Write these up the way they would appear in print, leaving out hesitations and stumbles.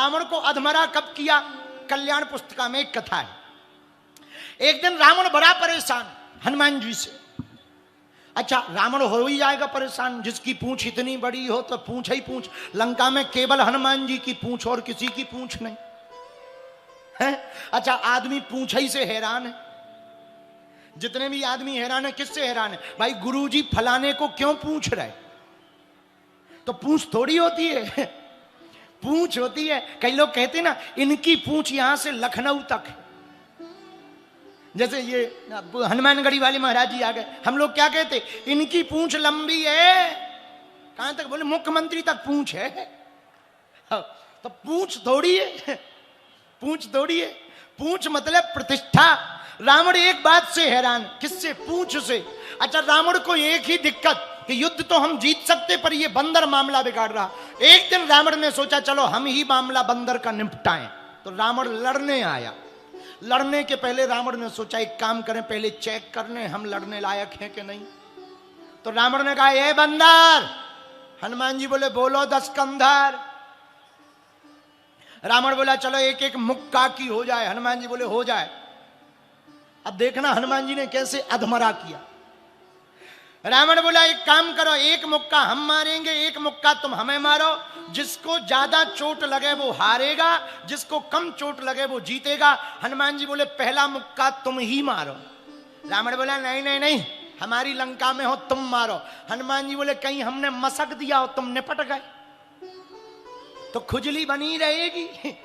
रावण को अधमरा कब किया? कल्याण पुस्तिका में एक कथा है। एक दिन रावण बड़ा परेशान हनुमान जी से। अच्छा, रावण हो ही जाएगा परेशान, जिसकी पूंछ इतनी बड़ी हो तो पूंछ ही पूंछ। लंका में केवल हनुमान जी की पूंछ और किसी की पूंछ नहीं है। अच्छा, आदमी पूंछ ही से हैरान है। जितने भी आदमी हैरान है, किससे हैरान है? भाई गुरुजी फलाने को क्यों पूछ रहे? तो पूंछ थोड़ी होती है, पूंछ होती है। कई लोग कहते ना इनकी पूंछ यहां से लखनऊ तक है। जैसे ये हनुमानगढ़ी वाले महाराज जी आ गए, हम लोग क्या कहते? इनकी पूंछ लंबी है। कहां तक? बोले मुख्यमंत्री तक पूंछ है। तो पूंछ थोड़ी है, पूंछ थोड़ी है। पूंछ मतलब प्रतिष्ठा। रावण एक बात से हैरान, किससे? पूंछ से। अच्छा, रावण को एक ही दिक्कत कि युद्ध तो हम जीत सकते, पर ये बंदर मामला बिगाड़ रहा। एक दिन रावण ने सोचा चलो हम ही मामला बंदर का निपटाएं। तो रावण लड़ने आया। लड़ने के पहले रावण ने सोचा एक काम करें, पहले चेक कर लें हम लड़ने लायक हैं कि नहीं। तो रावण ने कहा ए बंदर। हनुमान जी बोले बोलो 10 कंधर। रावण बोला चलो एक एक मुक्का की हो जाए। हनुमान जी बोले हो जाए। अब देखना हनुमान जी ने कैसे अधमरा किया। रावण बोला एक काम करो, एक मुक्का हम मारेंगे, एक मुक्का तुम हमें मारो। जिसको ज्यादा चोट लगे वो हारेगा, जिसको कम चोट लगे वो जीतेगा। हनुमान जी बोले पहला मुक्का तुम ही मारो। रावण बोला नहीं नहीं नहीं, हमारी लंका में हो तुम मारो। हनुमान जी बोले कहीं हमने मसक दिया हो, तुम निपट गए तो खुजली बनी रहेगी।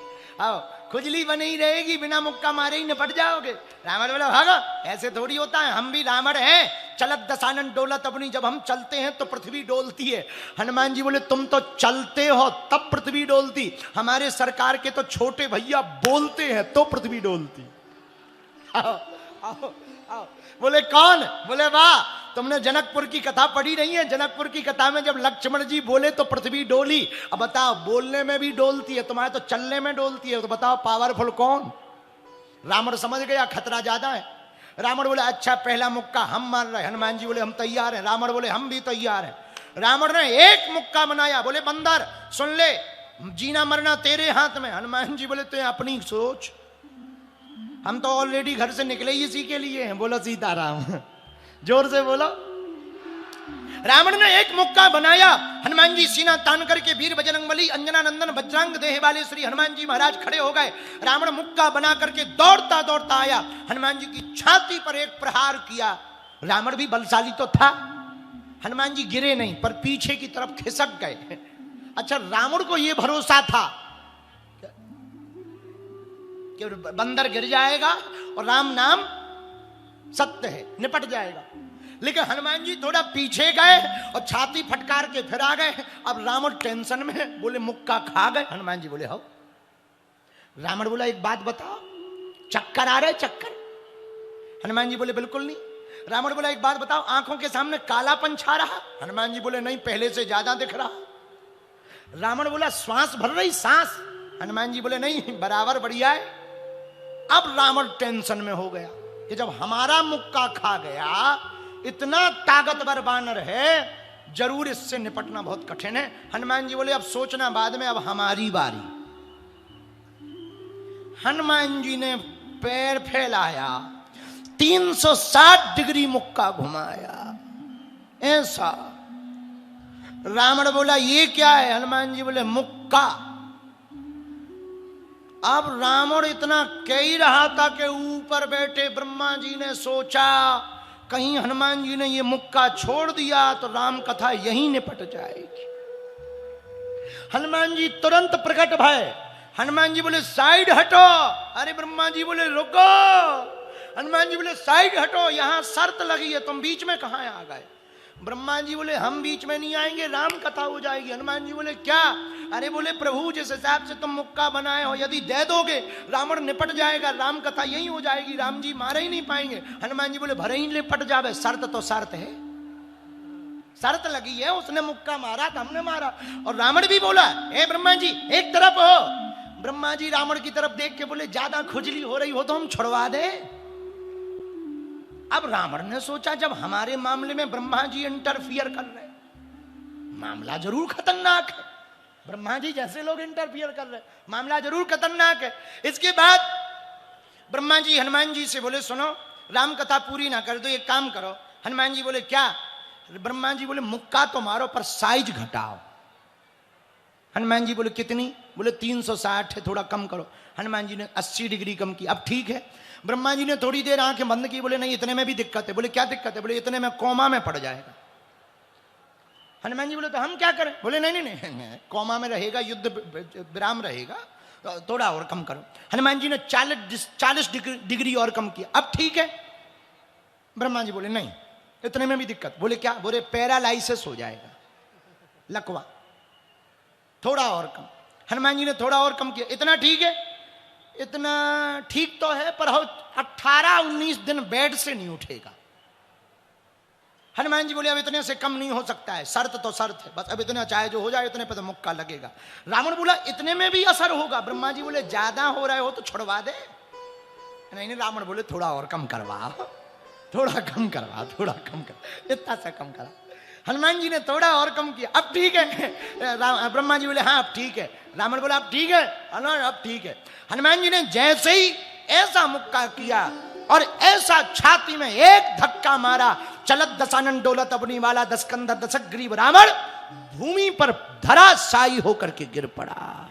आओ, खुजली बनी रहेगी, बिना मुक्का मारे ही निपट जाओगे। रावण बोला भागो, ऐसे थोड़ी होता है, हम भी रावण हैं। चलत दसानन डोलत अपनी, जब हम चलते हैं तो पृथ्वी डोलती है। हनुमान जी बोले तुम तो चलते हो तब पृथ्वी डोलती, हमारे सरकार के तो छोटे भैया बोलते हैं तो पृथ्वी डोलती। आओ आओ आओ। बोले कौन? बोले वाह, तुमने जनकपुर की कथा पढ़ी नहीं है? जनकपुर की कथा में जब लक्ष्मण जी बोले तो पृथ्वी डोली। अब बताओ, बोलने में भी डोलती है, तुम्हारे तो चलने में डोलती है। तो बताओ पावरफुल कौन? रावण समझ गया खतरा ज्यादा है। रावण बोले अच्छा पहला मुक्का हम मार रहे। हनुमान जी बोले हम तैयार हैं। रावण बोले हम भी तैयार हैं। रावण ने एक मुक्का बनाया। बोले बंदर सुन ले, जीना मरना तेरे हाथ में। हनुमान जी बोले तो अपनी सोच, हम तो ऑलरेडी घर से निकले ही इसी के लिए हैं। बोलो सीताराम, जोर से बोलो। रावण ने एक मुक्का बनाया। हनुमान जी सीना तान करके वीर बजरंगबली अंजना नंदन वज्रांग देह वाले श्री हनुमान जी महाराज खड़े हो गए। रावण मुक्का बना करके दौड़ता दौड़ता आया, हनुमान जी की छाती पर एक प्रहार किया। रावण भी बलशाली तो था, हनुमान जी गिरे नहीं पर पीछे की तरफ खिसक गए। अच्छा, रावण को यह भरोसा था कि बंदर गिर जाएगा और राम नाम सत्य है, निपट जाएगा। लेकिन हनुमान जी थोड़ा पीछे गए और छाती फटकार के फिर आ गए। अब रावण टेंशन में, बोले मुक्का खा गए। हनुमान जी बोले हो। रावण बोला एक बात बताओ, चक्कर आ रहे? चक्कर? हनुमान जी बोले बिल्कुल नहीं। रावण बोला एक बात बताओ, आंखों के सामने कालापन छा रहा? हनुमान जी बोले नहीं, पहले से ज्यादा दिख रहा। रावण बोला श्वास भर रही? सांस? हनुमान जी बोले नहीं, बराबर बढ़िया है। अब रावण टेंशन में हो गया कि जब हमारा मुक्का खा गया, इतना ताकतवर बानर है, जरूर इससे निपटना बहुत कठिन है। हनुमान जी बोले अब सोचना बाद में, अब हमारी बारी। हनुमान जी ने पैर फैलाया, 360 डिग्री मुक्का घुमाया ऐसा। रावण बोला ये क्या है? हनुमान जी बोले मुक्का। अब रावण इतना कह ही रहा था कि ऊपर बैठे ब्रह्मा जी ने सोचा कहीं हनुमान जी ने ये मुक्का छोड़ दिया तो राम कथा यहीं निपट जाएगी। हनुमान जी तुरंत प्रकट भय। हनुमान जी बोले साइड हटो। अरे ब्रह्मा जी बोले रुको। हनुमान जी बोले साइड हटो, यहां शर्त लगी है, तुम बीच में कहां आ गए? ब्रह्मा जी बोले हम बीच में नहीं आएंगे, राम कथा हो जाएगी। हनुमान जी बोले क्या? अरे बोले प्रभु जिस हिसाब से तुम मुक्का बनाए हो, यदि दे दोगे रावण निपट जाएगा, राम कथा यही हो जाएगी, राम जी मारे ही नहीं पाएंगे। हनुमान जी बोले भरे ही निपट जावे, शर्त तो शर्त है, शर्त लगी है, उसने मुक्का मारा तो हमने मारा। और रावण भी बोला ए ब्रह्मा जी एक तरफ हो। ब्रह्मा जी रावण की तरफ देख के बोले ज्यादा खुजली हो रही हो तो हम छुड़वा दे। अब रावण ने सोचा जब हमारे मामले में ब्रह्मा जी इंटरफियर कर रहे, मामला जरूर खतरनाक है, ब्रह्मा जी जैसे लोग इंटरफियर कर रहे, मामला जरूर खतरनाक है। इसके बाद ब्रह्मा जी हनुमान जी से बोले सुनो, राम कथा पूरी ना कर दो, एक काम करो। हनुमान जी बोले क्या? ब्रह्मा जी बोले मुक्का तो मारो पर साइज घटाओ। हनुमान जी बोले कितनी? बोले 360 है, थोड़ा कम करो। हनुमान जी ने 80 डिग्री कम की। अब ठीक है। ब्रह्मा जी ने थोड़ी देर आंखें बंद की, बोले नहीं इतने में भी दिक्कत है। बोले क्या दिक्कत है? बोले इतने में कोमा में पड़ जाएगा। हनुमान जी बोले तो हम क्या करें? बोले नहीं नहीं नहीं, कोमा में रहेगा, युद्ध विराम रहेगा, थोड़ा और कम करो। हनुमान जी ने 40 डिग्री और कम किया। अब ठीक है। ब्रह्मा जी बोले नहीं इतने में भी दिक्कत। बोले क्या? बोले पैरालाइसिस हो जाएगा, लकवा, थोड़ा और कम। हनुमान जी ने थोड़ा और कम किया। इतना ठीक है? इतना ठीक तो है पर 18-19 दिन बेड से नहीं उठेगा। हनुमान जी बोले अब इतने से कम नहीं हो सकता है, शर्त तो शर्त है, बस अब इतना चाहे जो हो जाए, इतने पे तो मुक्का लगेगा। रावण बोला इतने में भी असर होगा? ब्रह्मा जी बोले ज्यादा हो रहे हो तो छुड़वा दे। नहीं, रावण बोले थोड़ा और कम करवा, थोड़ा कम करवा, थोड़ा कम कर, इतना सा कम करा। हनुमान जी ने थोड़ा और कम किया। अब ठीक है। ब्रह्मा जी बोले हाँ अब ठीक है। रावण बोला अब ठीक है, अब ठीक है। हनुमान जी ने जैसे ही ऐसा मुक्का किया और ऐसा छाती में एक धक्का मारा, चलत दशानन डोलत अपनी वाला, दशकंधर दशग्रीव रावण भूमि पर धराशायी होकर के गिर पड़ा,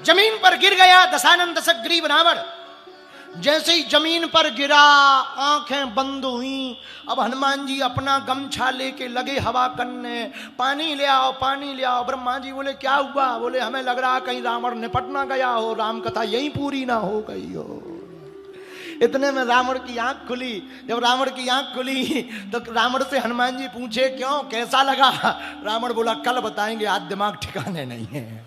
जमीन पर गिर गया दशानन दशग्रीव रावण। जैसे ही जमीन पर गिरा आंखें बंद हुई। अब हनुमान जी अपना गमछा लेके लगे हवा करने, पानी ले आओ, पानी ले आओ। ब्रह्मा जी बोले क्या हुआ? बोले हमें लग रहा कहीं रावण निपट ना गया हो, राम कथा यहीं पूरी ना हो गई हो। इतने में रावण की आंख खुली। जब रावण की आंख खुली तो रावण से हनुमान जी पूछे क्यों, कैसा लगा? रावण बोला कल बताएंगे, आज दिमाग ठिकाने नहीं है।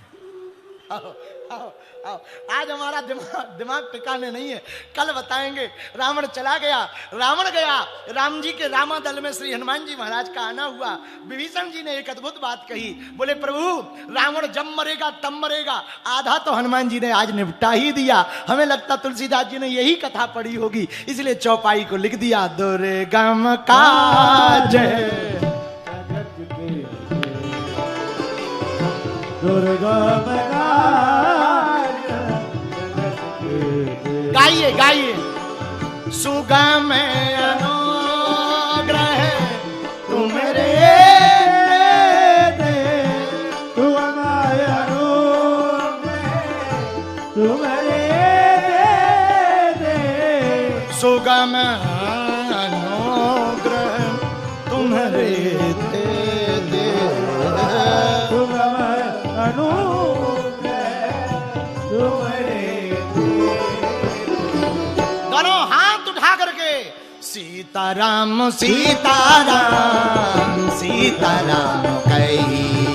आओ, आओ, आओ, आज हमारा दिमाग ठिकाने नहीं है, कल बताएंगे। रावण चला गया। रावण गया, राम जी के रामा दल में श्री हनुमान जी महाराज का आना हुआ। विभीषण जी ने एक अद्भुत बात कही। बोले प्रभु रावण जब मरेगा तब मरेगा, आधा तो हनुमान जी ने आज निपटा ही दिया। हमें लगता तुलसीदास जी ने यही कथा पढ़ी होगी, इसलिए चौपाई को लिख दिया। दुर्गम काज गाइए गाइए। सुगम अनुग्रह तुम्हारे दे, तुम्हारे दे, सुगम अनुग्रह तुम्हारे दे, सुगम अनुग्रह तुम्हारे। दोनों हाथ उठा करके सीताराम सीताराम सीताराम कही